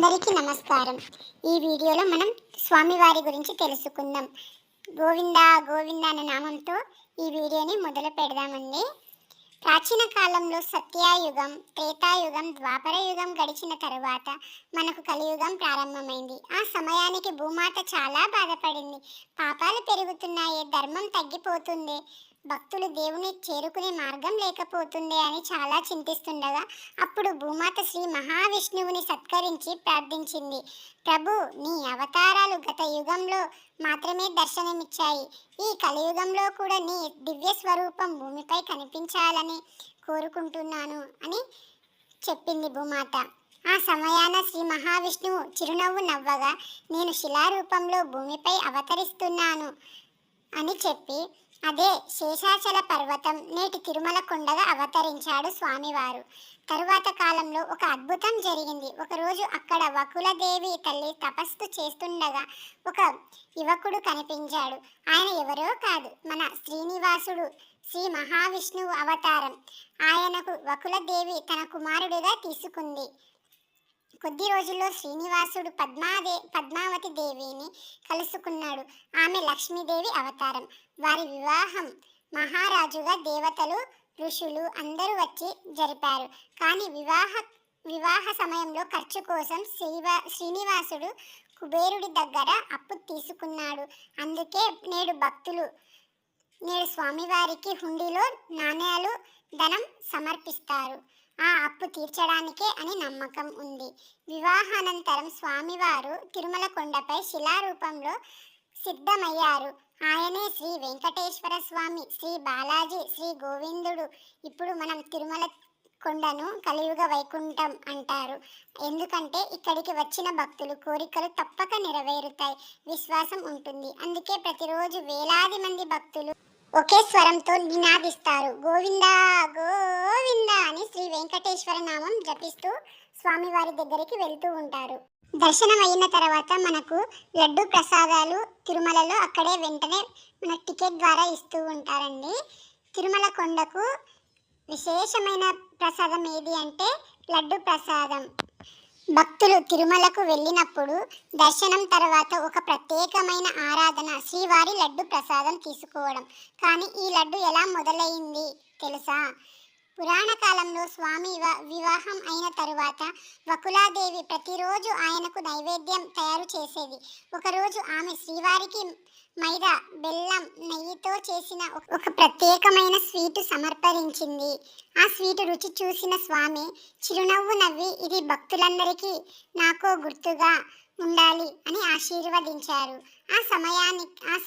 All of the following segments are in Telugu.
అందరికీ నమస్కారం. ఈ వీడియోలో మనం స్వామివారి గురించి తెలుసుకుందాం. గోవింద గోవింద అనే నామంతో ఈ వీడియోని మొదలు పెడదామండి. ప్రాచీన కాలంలో సత్యయుగం, త్రేతాయుగం, ద్వాపర యుగం గడిచిన తరువాత మనకు కలియుగం ప్రారంభమైంది. ఆ సమయానికి భూమాత చాలా బాధపడింది. పాపాలు పెరుగుతున్నాయి, ధర్మం తగ్గిపోతుంది, భక్తులు దేవుని చేరుకునే మార్గం లేకపోతుంది అని చాలా చింతిస్తుండగా అప్పుడు భూమాత శ్రీ మహావిష్ణువుని సత్కరించి ప్రార్థించింది. ప్రభు, నీ అవతారాలు గత యుగంలో మాత్రమే దర్శనమిచ్చాయి. ఈ కలియుగంలో కూడా నీ దివ్య స్వరూపం భూమిపై కనిపించాలని కోరుకుంటున్నాను అని చెప్పింది భూమాత. ఆ సమయాన శ్రీ మహావిష్ణువు చిరునవ్వు నవ్వగా, నేను శిలారూపంలో భూమిపై అవతరిస్తున్నాను అని చెప్పి అదే శేషాచల పర్వతం, నేటి తిరుమల కొండగా అవతరించాడు స్వామివారు. తరువాత కాలంలో ఒక అద్భుతం జరిగింది. ఒకరోజు అక్కడ వకులదేవి తల్లి తపస్సు చేస్తుండగా ఒక యువకుడు కనిపించాడు. ఆయన ఎవరో కాదు, మన శ్రీనివాసుడు, శ్రీ మహావిష్ణువు అవతారం. ఆయనకు వకులదేవి తన కుమారుడిగా తీసుకుంది. కొద్ది రోజుల్లో శ్రీనివాసుడు పద్మావతి దేవిని కలుసుకున్నాడు. ఆమె లక్ష్మీదేవి అవతారం. వారి వివాహం మహారాజుగా దేవతలు, ఋషులు అందరూ వచ్చి జరిపారు. కానీ వివాహ సమయంలో ఖర్చు కోసం శ్రీనివాసుడు కుబేరుడి దగ్గర అప్పు తీసుకున్నాడు. అందుకే నేడు స్వామివారికి హుండీలో నాణ్యాలు, ధనం సమర్పిస్తారు. ఆ అప్పు తీర్చడానికే అని నమ్మకం ఉంది. వివాహానంతరం స్వామివారు తిరుమల కొండపై శిలారూపంలో సిద్ధమయ్యారు. ఆయనే శ్రీ వెంకటేశ్వర స్వామి, శ్రీ బాలాజీ, శ్రీ గోవిందుడు. ఇప్పుడు మనం తిరుమల కొండను కలియుగ వైకుంఠం అంటారు. ఎందుకంటే ఇక్కడికి వచ్చిన భక్తులు కోరికలు తప్పక నెరవేరుతాయి, విశ్వాసం ఉంటుంది. అందుకే ప్రతిరోజు వేలాది మంది భక్తులు ఒకే స్వరంతో నినాదిస్తారు, గోవింద గోవింద అని శ్రీ వెంకటేశ్వర నామం జపిస్తూ స్వామివారి దగ్గరికి వెళ్తూ ఉంటారు. దర్శనం అయిన తర్వాత మనకు లడ్డు ప్రసాదాలు తిరుమలలో అక్కడే వెంటనే మన టికెట్ ద్వారా ఇస్తూ ఉంటారండి. తిరుమల కొండకు విశేషమైన ప్రసాదం ఏది అంటే లడ్డు ప్రసాదం. భక్తులు తిరుమలకు వెళ్ళినప్పుడు దర్శనం తర్వాత ఒక ప్రత్యేకమైన ఆరాధన శ్రీవారి లడ్డు ప్రసాదం తీసుకోవడం. కానీ ఈ లడ్డు ఎలా మొదలైంది తెలుసా? పురాణ కాలంలో స్వామి వివాహం అయిన తరువాత వకులాదేవి ప్రతిరోజు ఆయనకు నైవేద్యం తయారు చేసేది. ఒకరోజు ఆమె శ్రీవారికి మైదా, బెల్లం, నెయ్యితో చేసిన ఒక ప్రత్యేకమైన స్వీటు సమర్పించింది. ఆ స్వీటు రుచి చూసిన స్వామి చిరునవ్వు నవ్వి, ఇది భక్తులందరికీ నాకో గుర్తుగా ఉండాలి అని ఆశీర్వదించారు. ఆ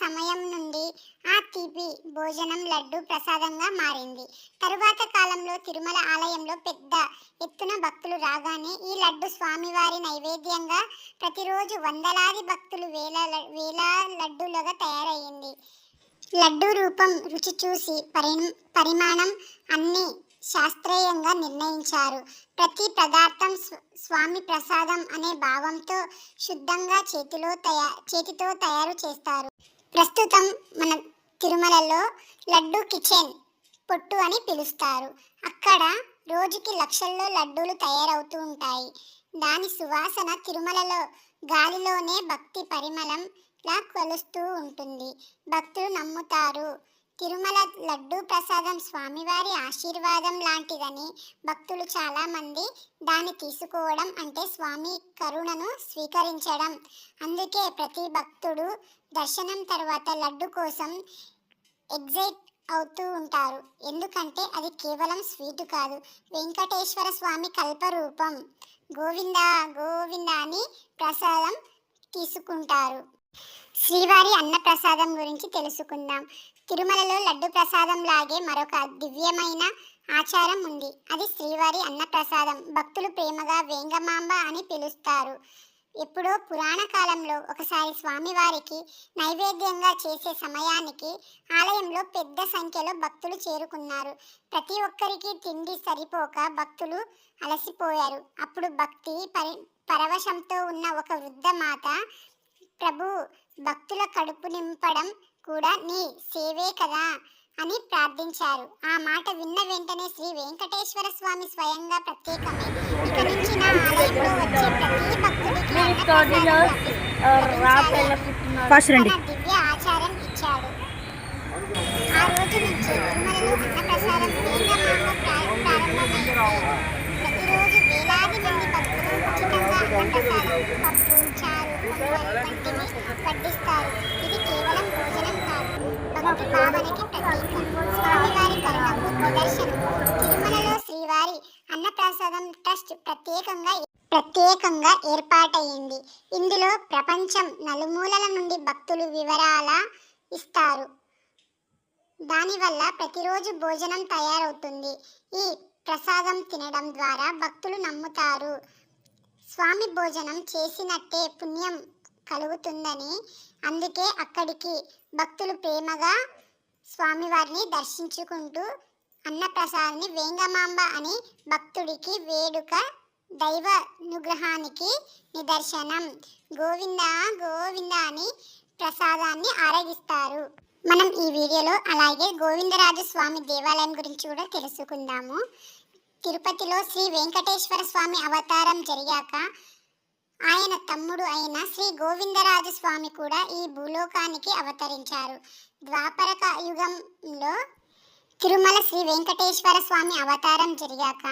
సమయం నుండి ఆ తీపి భోజనం లడ్డు ప్రసాదంగా మారింది. తరువాత కాలంలో తిరుమల ఆలయంలో పెద్ద ఎత్తున భక్తులు రాగానే ఈ లడ్డు స్వామివారి నైవేద్యంగా ప్రతిరోజు వందలాది భక్తులు వేల లడ్డూలుగా తయారయ్యింది. లడ్డు రూపం, రుచి చూసి పరిమాణం అన్నీ శాస్త్రీయంగా నిర్ణయించారు. ప్రతి పదార్థం స్వామి ప్రసాదం అనే భావంతో శుద్ధంగా చేతితో తయారు చేస్తారు. ప్రస్తుతం మన తిరుమలలో లడ్డు కిచెన్ పొట్టు అని పిలుస్తారు. అక్కడ రోజుకి లక్షల్లో లడ్డూలు తయారవుతూ ఉంటాయి. దాని సువాసన తిరుమలలో గాలిలోనే భక్తి పరిమళంలా కొలుస్తూ ఉంటుంది. భక్తులు నమ్ముతారు, తిరుమల లడ్డు ప్రసాదం స్వామివారి ఆశీర్వాదం లాంటిదని. భక్తులు చాలామంది దాన్ని తీసుకోవడం అంటే స్వామి కరుణను స్వీకరించడం. అందుకే ప్రతి భక్తుడు దర్శనం తర్వాత లడ్డు కోసం ఎగ్జైట్ అవుతూ ఉంటారు. ఎందుకంటే అది కేవలం స్వీటు కాదు, వెంకటేశ్వర స్వామి కల్పరూపం. గోవింద గోవింద అని ప్రసాదం తీసుకుంటారు. శ్రీవారి అన్న ప్రసాదం గురించి తెలుసుకుందాం. తిరుమలలో లడ్డు ప్రసాదం లాగే మరొక దివ్యమైన ఆచారం ఉంది. అది శ్రీవారి అన్న ప్రసాదం. భక్తులు ప్రేమగా వేంగమాంబ అని పిలుస్తారు. ఎప్పుడో పురాణ కాలంలో ఒకసారి స్వామివారికి నైవేద్యంగా చేసే సమయానికి ఆలయంలో పెద్ద సంఖ్యలో భక్తులు చేరుకున్నారు. ప్రతి ఒక్కరికి తిండి సరిపోక భక్తులు అలసిపోయారు. అప్పుడు భక్తి పరవశంతో ఉన్న ఒక వృద్ధ మాత, ప్రభు, భక్తుల కడుపు నింపడం కూడా నీ సేవే కదా అని ప్రార్థించారు. ఆ మాట విన్న వెంటనే శ్రీ వెంకటేశ్వర స్వామి స్వయంగా ప్రత్యేకమే, ఇక నుంచి నా ఆలయంలో వచ్చే ప్రతి భక్తుడు ఫాస్ట్ రండి. దివ్య ఆచారం ఇచ్చాడు. ఆ రోజు నుంచి తిరుమలలో అన్నప్రసాదం వేగంగా ప్రారంభమైంది. ప్రతిరోజు వేలాది మంది భక్తులు ఉచితంగా అన్నప్రసాదం, పప్పు, చారు, పొంగల్ వంటివి వడ్డిస్తారు. ఇది కేవలం భోజనం కాదు, భక్తి భావనకి ప్రతీక, స్వామివారి కరుణకు నిదర్శనం. తిరుమలలో శ్రీవారి అన్నప్రసాదం ట్రస్ట్ ప్రత్యేకంగా ఏర్పాటయ్యింది. ఇందులో ప్రపంచం నలుమూలల నుండి భక్తులు వివరాల ఇస్తారు. దానివల్ల ప్రతిరోజు భోజనం తయారవుతుంది. ఈ ప్రసాదం తినడం ద్వారా భక్తులు నమ్ముతారు స్వామి భోజనం చేసినట్టే పుణ్యం కలుగుతుందని. అందుకే అక్కడికి భక్తులు ప్రేమగా స్వామివారిని దర్శించుకుంటూ అన్నప్రసాదాన్ని వేంగమాంబ అని భక్తుడికి వేడుక, దైవ అనుగ్రహానికి నిదర్శనం. గోవింద గోవింద అని ప్రసాదాన్ని ఆరగిస్తారు. మనం ఈ వీడియోలో అలాగే గోవిందరాజ స్వామి దేవాలయం గురించి కూడా తెలుసుకుందాము. తిరుపతిలో శ్రీ వెంకటేశ్వర స్వామి అవతారం జరిగాక ఆయన తమ్ముడు అయిన శ్రీ గోవిందరాజ స్వామి కూడా ఈ భూలోకానికి అవతరించారు. ద్వాపరక యుగంలో తిరుమల శ్రీ వెంకటేశ్వర స్వామి అవతారం జరిగాక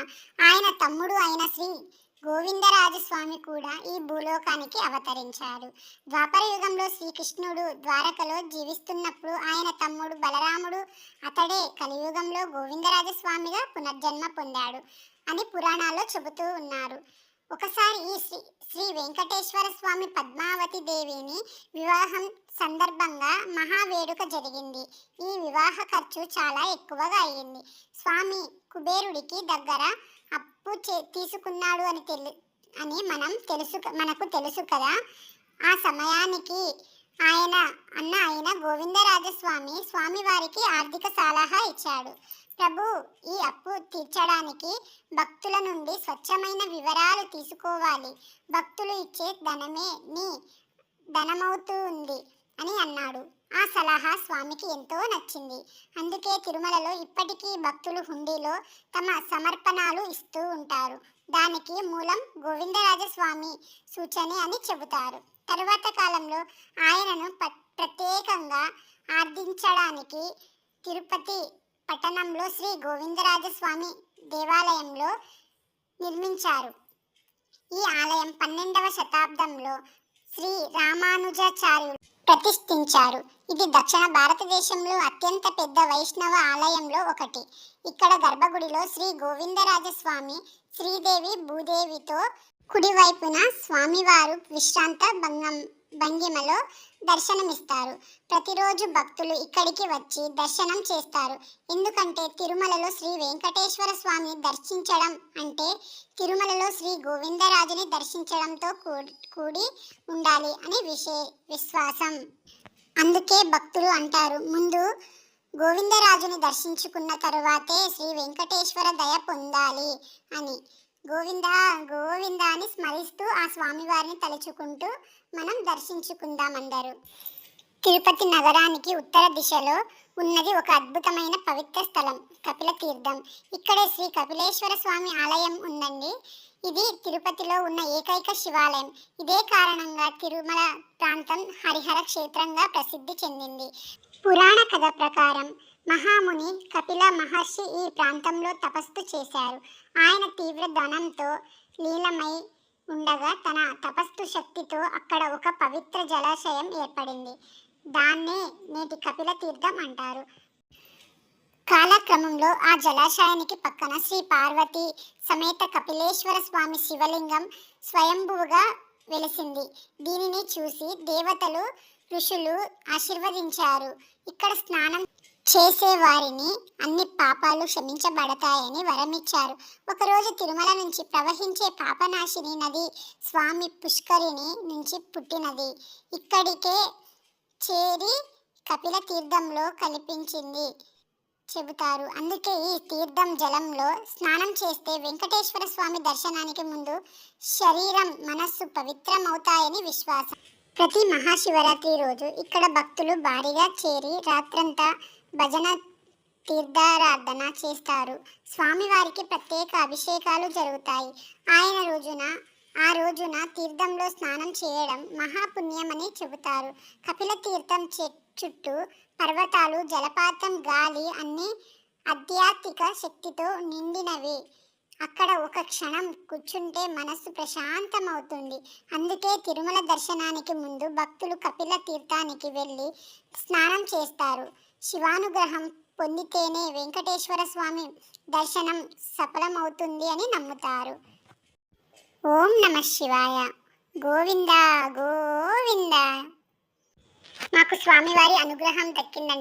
ఆయన తమ్ముడు అయిన శ్రీ గోవిందరాజస్వామి కూడా ఈ భూలోకానికి అవతరించాడు. ద్వాపర యుగంలో శ్రీకృష్ణుడు ద్వారకలో జీవిస్తున్నప్పుడు ఆయన తమ్ముడు బలరాముడు అతడే కలియుగంలో గోవిందరాజస్వామిగా పునర్జన్మ పొందాడు అని పురాణాల్లో చెబుతూ ఉన్నారు. ఒకసారి ఈ శ్రీ వెంకటేశ్వర స్వామి పద్మావతి దేవిని వివాహం సందర్భంగా మహావేడుక జరిగింది. ఈ వివాహ ఖర్చు చాలా ఎక్కువగా అయ్యింది. స్వామి కుబేరుడికి దగ్గర అప్పు తీసుకున్నాడు అని మనకు తెలుసు కదా. ఆ సమయానికి అయిన గోవిందరాజస్వామి స్వామివారికి ఆర్థిక సలహా ఇచ్చాడు. ప్రభు, ఈ అప్పు తీర్చడానికి భక్తుల నుండి స్వచ్ఛమైన వివరాలు తీసుకోవాలి. భక్తులు ఇచ్చే ధనమే నీ ధనమవుతుంది అని అన్నాడు. ఆ సలహా స్వామికి ఎంతో నచ్చింది. అందుకే తిరుమలలో ఇప్పటికీ భక్తులు హుండీలో తమ సమర్పణాలు ఇస్తూ ఉంటారు. దానికి మూలం గోవిందరాజస్వామి సూచనే అని చెబుతారు. తరువాత కాలంలో ఆయనను ప్రత్యేకంగా ఆరాధించడానికి తిరుపతి పట్టణంలో శ్రీ గోవిందరాజస్వామి దేవాలయంలో నిర్మించారు. ఈ ఆలయం 12వ శతాబ్దంలో శ్రీ రామానుజాచార్యులు ప్రతిష్ఠించారు. ఇది దక్షిణ భారతదేశంలో అత్యంత పెద్ద వైష్ణవ ఆలయంలో ఒకటి. ఇక్కడ గర్భగుడిలో శ్రీ గోవిందరాజస్వామి, శ్రీదేవి భూదేవితో కుడివైపున స్వామివారు విశ్రాంత భంగిమలో దర్శనమిస్తారు. ప్రతిరోజు భక్తులు ఇక్కడికి వచ్చి దర్శనం చేస్తారు. ఎందుకంటే తిరుమలలో శ్రీ వెంకటేశ్వర స్వామిని దర్శించడం అంటే తిరుమలలో శ్రీ గోవిందరాజుని దర్శించడంతో కూడి ఉండాలి అని విశ్వాసం. అందుకే భక్తులు అంటారు, ముందు గోవిందరాజుని దర్శించుకున్న తరువాతే శ్రీ వెంకటేశ్వర దయ పొందాలి అని. గోవింద గోవింద అని స్మరిస్తూ ఆ స్వామివారిని తలుచుకుంటూ మనం దర్శించుకుందాం అందరూ. తిరుపతి నగరానికి ఉత్తర దిశలో ఉన్నది ఒక అద్భుతమైన పవిత్ర స్థలం, కపిల తీర్థం. ఇక్కడే శ్రీ కపిలేశ్వర స్వామి ఆలయం ఉందండి. ఇది తిరుపతిలో ఉన్న ఏకైక శివాలయం. ఇదే కారణంగా తిరుమల ప్రాంతం హరిహర క్షేత్రంగా ప్రసిద్ధి చెందింది. పురాణ కథ ప్రకారం మహాముని కపిల మహర్షి ఈ ప్రాంతంలో తపస్సు చేశారు. ఆయన తీవ్ర ధనంతో లీలమై ఉండగా తన తపస్సు శక్తితో అక్కడ ఒక పవిత్ర జలాశయం ఏర్పడింది. దాన్నే నేటి కపిల తీర్థం అంటారు. కాలక్రమంలో ఆ జలాశయానికి పక్కన శ్రీ పార్వతి సమేత కపిలేశ్వర స్వామి శివలింగం స్వయంభువుగా వెలిసింది. దీనిని చూసి దేవతలు, ఋషులు ఆశీర్వదించారు. ఇక్కడ స్నానం చేసే వారిని అన్ని పాపాలు క్షమించబడతాయని వరమిచ్చారు. ఒకరోజు తిరుమల నుంచి ప్రవహించే పాపనాశిని నది స్వామి పుష్కరిణి నుంచి పుట్టినది. ఇక్కడికే చేరి కపిల తీర్థంలో కల్పించింది చెబుతారు. అందుకే ఈ తీర్థం జలంలో స్నానం చేస్తే వెంకటేశ్వర స్వామి దర్శనానికి ముందు శరీరం, మనస్సు పవిత్రమవుతాయని విశ్వాసం. ప్రతి మహాశివరాత్రి రోజు ఇక్కడ భక్తులు భారీగా చేరి రాత్రంతా భజన, తీర్థారాధన చేస్తారు. స్వామివారికి ప్రత్యేక అభిషేకాలు జరుగుతాయి. ఆ రోజున తీర్థంలో స్నానం చేయడం మహాపుణ్యమని చెబుతారు. కపిల తీర్థం చుట్టూ పర్వతాలు, జలపాతం, గాలి అన్నీ ఆధ్యాత్మిక శక్తితో నిండినవి. అక్కడ ఒక క్షణం కూర్చుంటే మనస్సు ప్రశాంతమవుతుంది. అందుకే తిరుమల దర్శనానికి ముందు భక్తులు కపిల తీర్థానికి వెళ్ళి స్నానం చేస్తారు. శివానుగ్రహం పొందితేనే వెంకటేశ్వర స్వామి దర్శనం సఫలమవుతుంది అని నమ్ముతారు. ఓం నమః శివాయ. గోవింద గోవింద. మాకు స్వామివారి అనుగ్రహం దక్కిందండి.